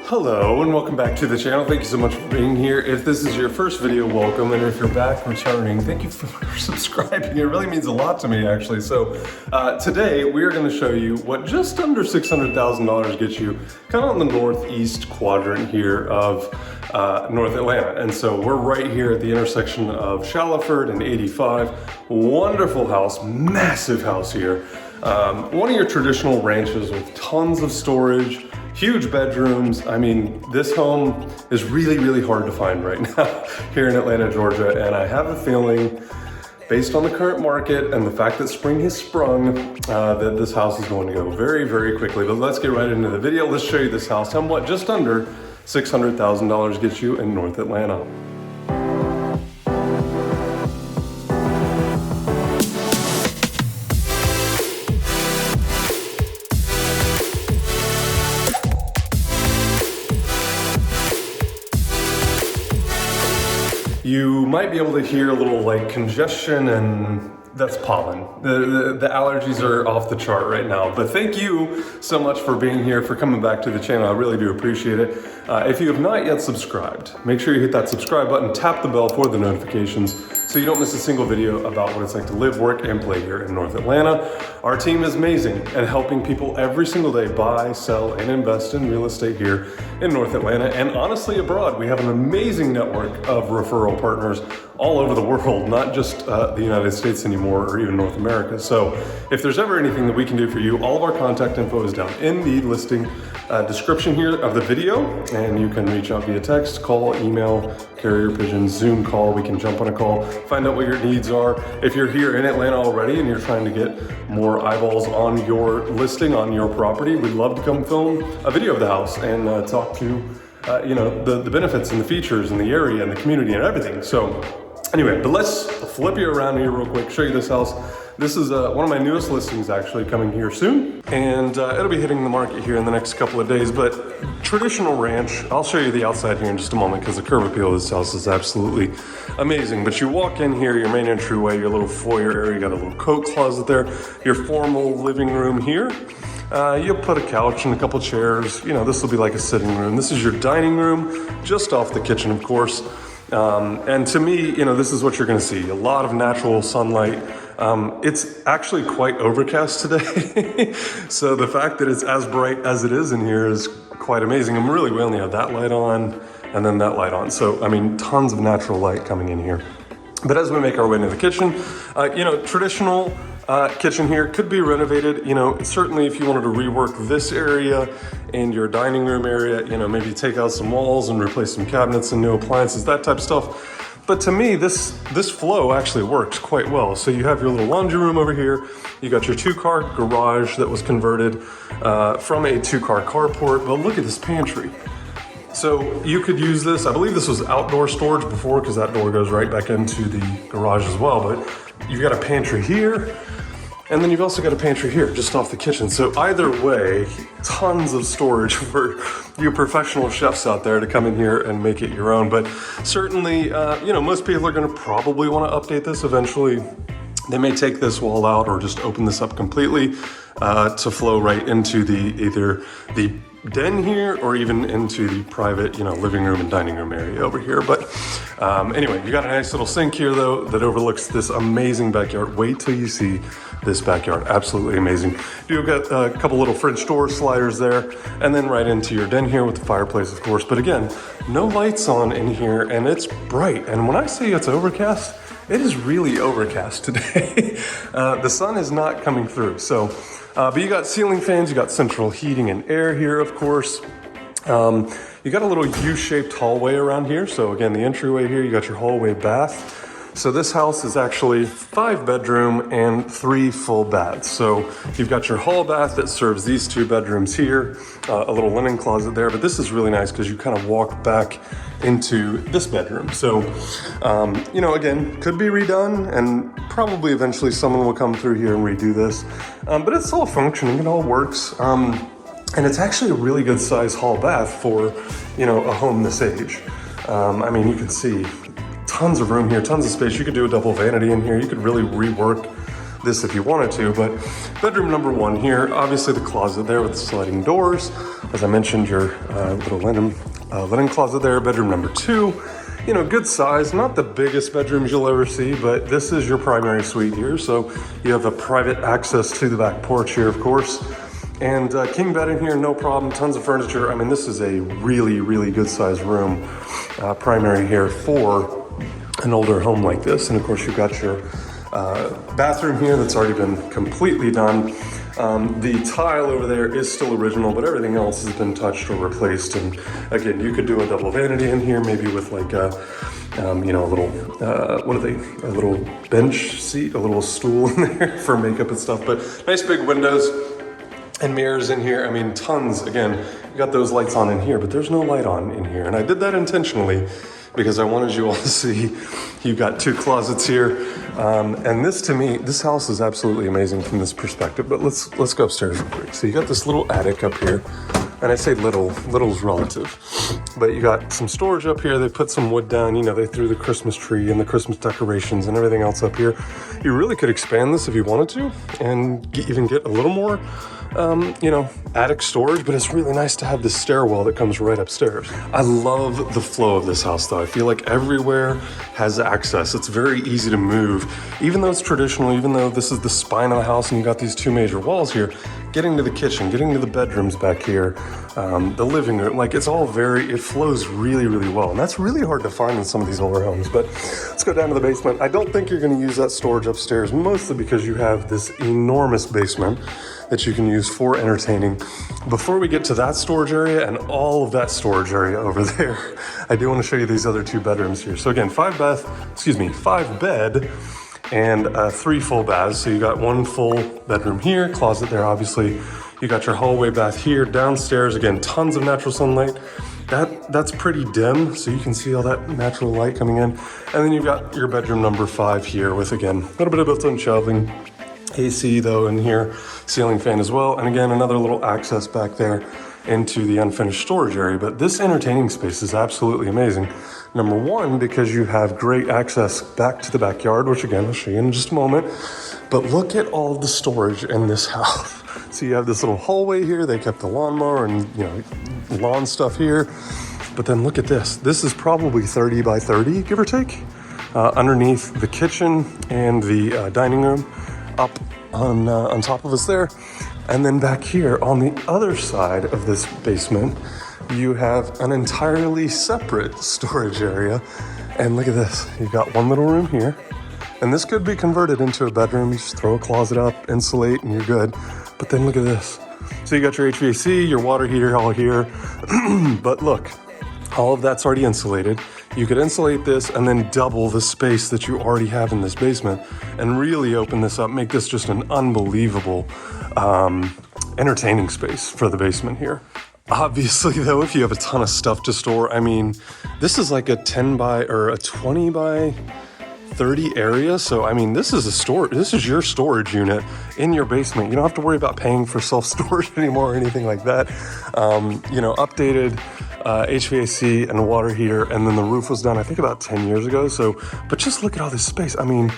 Hello and welcome back to the channel. Thank you so much for being here. If this is your first video, welcome, and if you're back returning, thank you for subscribing. It really means a lot to me, actually. So today we are going to show you what just under $600,000 gets you kind of on the northeast quadrant here of North Atlanta. And so we're right here at the intersection of Shallowford and 85. Wonderful house, massive house here. One of your traditional ranches with tons of storage, huge bedrooms. I mean, this home is really, really hard to find right now here in Atlanta, Georgia. And I have a feeling, based on the current market and the fact that spring has sprung, that this house is going to go very, very quickly. But let's get right into the video. Let's show you this house and what just under $600,000 gets you in North Atlanta. You might be able to hear a little like congestion, and that's pollen. The allergies are off the chart right now. But thank you so much for being here, for coming back to the channel. I really do appreciate it. If you have not yet subscribed, make sure you hit that subscribe button, tap the bell for the notifications so you don't miss a single video about what it's like to live, work, and play here in North Atlanta. Our team is amazing at helping people every single day buy, sell, and invest in real estate here in North Atlanta and honestly abroad. We have an amazing network of referral partners all over the world, not just the United States anymore or even North America. So if there's ever anything that we can do for you, all of our contact info is down in the listing description here of the video, and you can reach out via text, call, email, carrier pigeon, Zoom call. We can jump on a call, find out what your needs are. If you're here in Atlanta already and you're trying to get more eyeballs on your listing, on your property, we'd love to come film a video of the house and talk to the benefits and the features and the area and the community and everything. So anyway, but let's flip you around here real quick, show you this house. This is one of my newest listings, actually, coming here soon, and it'll be hitting the market here in the next couple of days. But traditional ranch, I'll show you the outside here in just a moment because the curb appeal of this house is absolutely amazing. But you walk in here, your main entryway, your little foyer area, you got a little coat closet there, your formal living room here. You'll put a couch and a couple chairs. You know, this will be like a sitting room. This is your dining room, just off the kitchen, of course. And to me, this is what you're going to see. A lot of natural sunlight. It's actually quite overcast today. So the fact that it's as bright as it is in here is quite amazing. And really, we only have that light on and then that light on. So, I mean, tons of natural light coming in here. But as we make our way into the kitchen, traditional kitchen here could be renovated. Certainly if you wanted to rework this area and your dining room area, maybe take out some walls and replace some cabinets and new appliances, that type of stuff. But to me, this flow actually works quite well. So you have your little laundry room over here. You got your 2-car garage that was converted from a 2-car carport. But look at this pantry. So you could use this. I believe this was outdoor storage before because that door goes right back into the garage as well. But you've got a pantry here. And then you've also got a pantry here, just off the kitchen. So either way, tons of storage for you professional chefs out there to come in here and make it your own. But certainly, most people are gonna probably wanna update this eventually. They may take this wall out or just open this up completely to flow right into either the den here or even into the private, living room and dining room area over here. But anyway, you got a nice little sink here though that overlooks this amazing backyard. Wait till you see this backyard, absolutely amazing. You've got a couple little French door sliders there, and then right into your den here with the fireplace, of course. But again, no lights on in here, and it's bright. And when I say it's overcast, it is really overcast today. The sun is not coming through. So, but you got ceiling fans, you got central heating and air here, of course. You got a little U-shaped hallway around here. So again, the entryway here, you got your hallway bath. So this house is actually 5 bedroom and 3 full baths. So you've got your hall bath that serves these 2 bedrooms here, a little linen closet there, but this is really nice because you kind of walk back into this bedroom. So, again, could be redone and probably eventually someone will come through here and redo this. But it's all functioning, it all works. And it's actually a really good size hall bath for, a home this age. You can see tons of room here, tons of space. You could do a double vanity in here. You could really rework this if you wanted to, but bedroom number 1 here, obviously the closet there with the sliding doors. As I mentioned, your little linen closet there. Bedroom number 2, you know, good size, not the biggest bedrooms you'll ever see, but this is your primary suite here. So you have a private access to the back porch here, of course. And king bed in here, no problem, tons of furniture. I mean, this is a really, really good sized room, primary here for an older home like this. And of course you've got your bathroom here that's already been completely done. The tile over there is still original, but everything else has been touched or replaced. And again, you could do a double vanity in here, maybe with like a, you know, a little, what are they? A little bench seat, a little stool in there for makeup and stuff. But nice big windows and mirrors in here. I mean, tons. Again, you got those lights on in here, but there's no light on in here. And I did that intentionally because I wanted you all to see you've got 2 closets here. And this, to me, this house is absolutely amazing from this perspective. But let's go upstairs real quick. So you got this little attic up here. And I say little's relative. But you got some storage up here. They put some wood down. You know, they threw the Christmas tree and the Christmas decorations and everything else up here. You really could expand this if you wanted to and even get a little more you know, attic storage, but it's really nice to have this stairwell that comes right upstairs. I love the flow of this house though. I feel like everywhere has access. It's very easy to move. Even though it's traditional, even though this is the spine of the house and you got these 2 major walls here, getting to the kitchen, getting to the bedrooms back here, the living room, like it's all it flows really, really well. And that's really hard to find in some of these older homes. But let's go down to the basement. I don't think you're gonna use that storage upstairs, mostly because you have this enormous basement that you can use for entertaining. Before we get to that storage area and all of that storage area over there, I do want to show you these other 2 bedrooms here. So again, 5 bed and 3 full baths. So you got 1 full bedroom here, closet there, obviously. You got your hallway bath here, downstairs, again, tons of natural sunlight. That's pretty dim, so you can see all that natural light coming in. And then you've got your bedroom number 5 here with, again, a little bit of built-in shelving. AC though in here, ceiling fan as well. And again, another little access back there into the unfinished storage area. But this entertaining space is absolutely amazing. Number 1, because you have great access back to the backyard, which again, I'll show you in just a moment. But look at all the storage in this house. So you have this little hallway here. They kept the lawnmower and, you know, lawn stuff here. But then look at this. This is probably 30 by 30, give or take, underneath the kitchen and the dining room. Up on top of us there. And then back here on the other side of this basement, you have an entirely separate storage area. And look at this, you've got 1 little room here. And this could be converted into a bedroom. You just throw a closet up, insulate, and you're good. But then look at this. So you got your HVAC, your water heater all here. But look, all of that's already insulated. You could insulate this and then double the space that you already have in this basement and really open this up, make this just an unbelievable entertaining space for the basement here. Obviously though, if you have a ton of stuff to store, I mean, this is like a 10 by or a 20 by 30 area. So, I mean, this is your storage unit in your basement. You don't have to worry about paying for self-storage anymore or anything like that. You know, updated HVAC and water heater, and then the roof was done, I think about 10 years ago. So, but just look at all this space. I mean,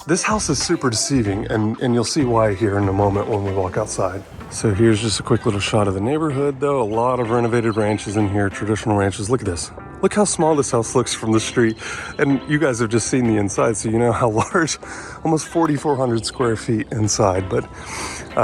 this house is super deceiving, and you'll see why here in a moment when we walk outside. So here's just a quick little shot of the neighborhood though. A lot of renovated ranches in here, traditional ranches. Look at this. Look how small this house looks from the street. And you guys have just seen the inside, so you know how large, almost 4,400 square feet inside. But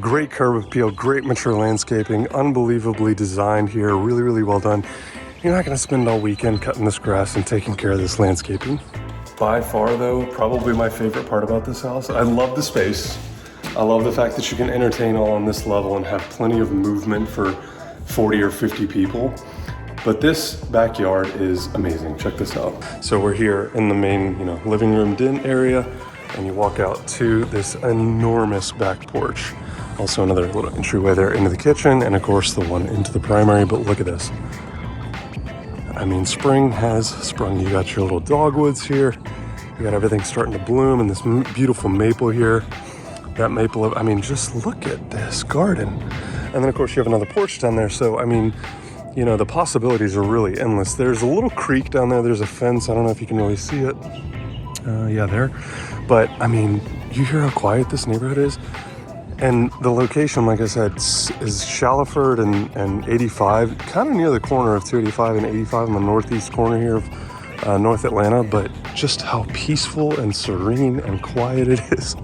great curb appeal, great mature landscaping, unbelievably designed here, really, really well done. You're not gonna spend all weekend cutting this grass and taking care of this landscaping. By far though, probably my favorite part about this house. I love the space. I love the fact that you can entertain all on this level and have plenty of movement for 40 or 50 people. But this backyard is amazing. Check this out. So we're here in the main, living room den area, and you walk out to this enormous back porch. Also another little entryway there into the kitchen, and of course the one into the primary. But look at this. I mean, spring has sprung. You got your little dogwoods here. You got everything starting to bloom, and this beautiful maple here. That maple, I mean, just look at this garden. And then of course you have another porch down there. So, I mean, the possibilities are really endless. There's a little creek down there. There's a fence. I don't know if you can really see it. Yeah, there. But I mean, you hear how quiet this neighborhood is? And the location, like I said, is Shallowford and 85, kind of near the corner of 285 and 85 in the northeast corner here of North Atlanta, but just how peaceful and serene and quiet it is.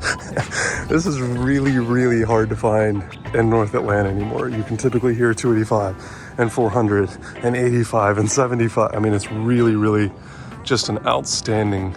This is really, really hard to find in North Atlanta anymore. You can typically hear 285 and 400 and 85 and 75. I mean, it's really, really just an outstanding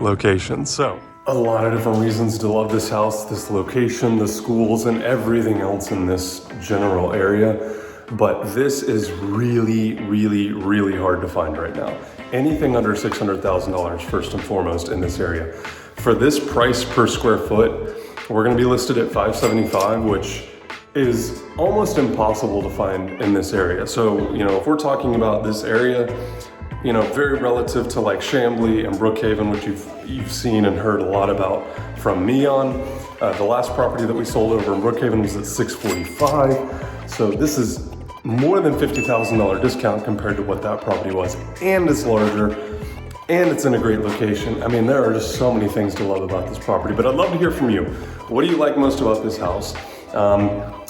location. So a lot of different reasons to love this house, this location, the schools, and everything else in this general area. But this is really, really, really hard to find right now. Anything under $600,000 first and foremost in this area. For this price per square foot, we're gonna be listed at $575, which is almost impossible to find in this area. So, you know, if we're talking about this area, you know, very relative to like Chamblee and Brookhaven, which you've seen and heard a lot about from me on. The last property that we sold over in Brookhaven was at $645. So this is more than $50,000 discount compared to what that property was, and it's larger, and it's in a great location. I mean, there are just so many things to love about this property, but I'd love to hear from you. What do you like most about this house?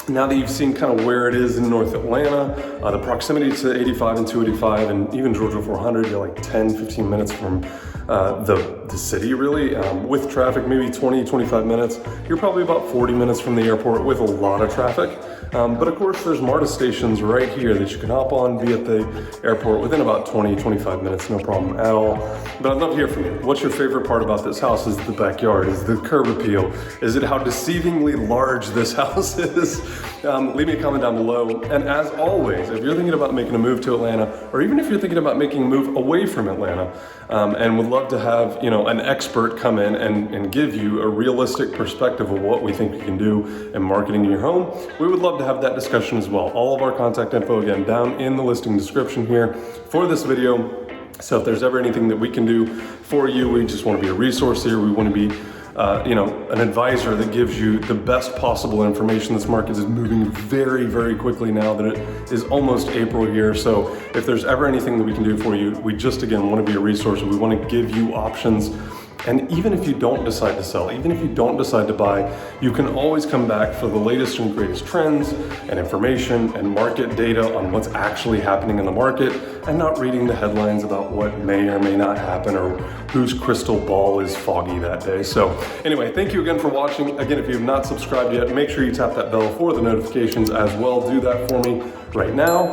Now that you've seen kind of where it is in North Atlanta, the proximity to 85 and 285 and even Georgia 400, you're like 10, 15 minutes from the city really. With traffic, maybe 20, 25 minutes. You're probably about 40 minutes from the airport with a lot of traffic. But of course, there's MARTA stations right here that you can hop on, be at the airport within about 20, 25 minutes, no problem at all. But I'd love to hear from you. What's your favorite part about this house? Is it the backyard? Is it the curb appeal? Is it how deceivingly large this house is? Leave me a comment down below. And as always, if you're thinking about making a move to Atlanta, or even if you're thinking about making a move away from Atlanta, and would love to have, you know, an expert come in and give you a realistic perspective of what we think you can do in marketing your home, we would love to have that discussion as well. All of our contact info, again, down in the listing description here for this video. So if there's ever anything that we can do for you, we just want to be a resource here. We want to be you know, an advisor that gives you the best possible information. This market is moving very, very quickly now that it is almost April here. So if there's ever anything that we can do for you, we just, again, want to be a resource. We want to give you options. And even if you don't decide to sell, even if you don't decide to buy, you can always come back for the latest and greatest trends and information and market data on what's actually happening in the market, and not reading the headlines about what may or may not happen or whose crystal ball is foggy that day. So anyway, thank you again for watching. Again, if you have not subscribed yet, make sure you tap that bell for the notifications as well. Do that for me right now.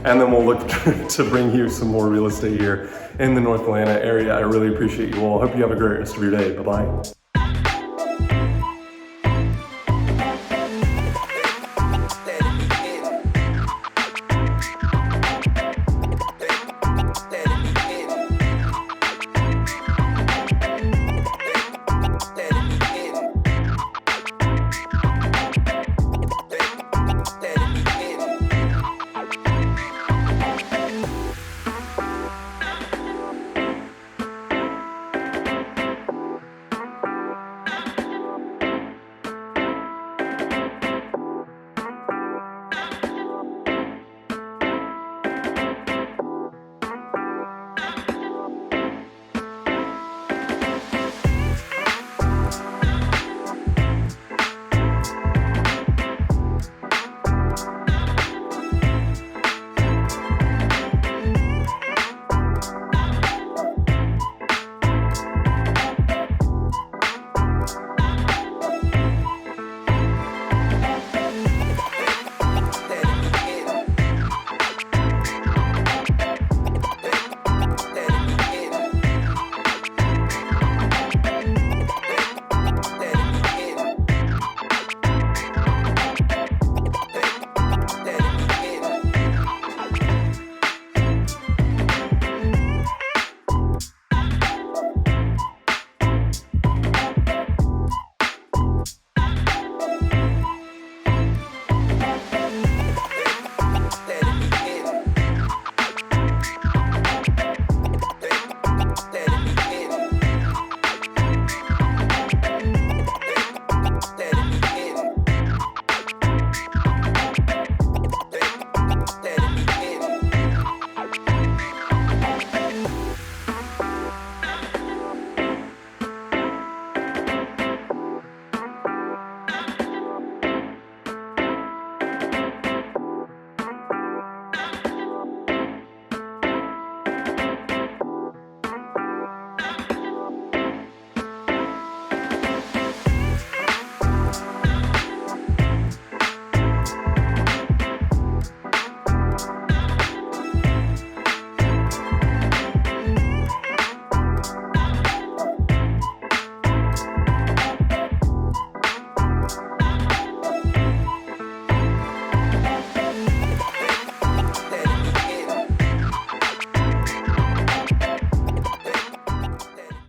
And then we'll look to bring you some more real estate here in the North Atlanta area. I really appreciate you all. I hope you have a great rest of your day. Bye-bye.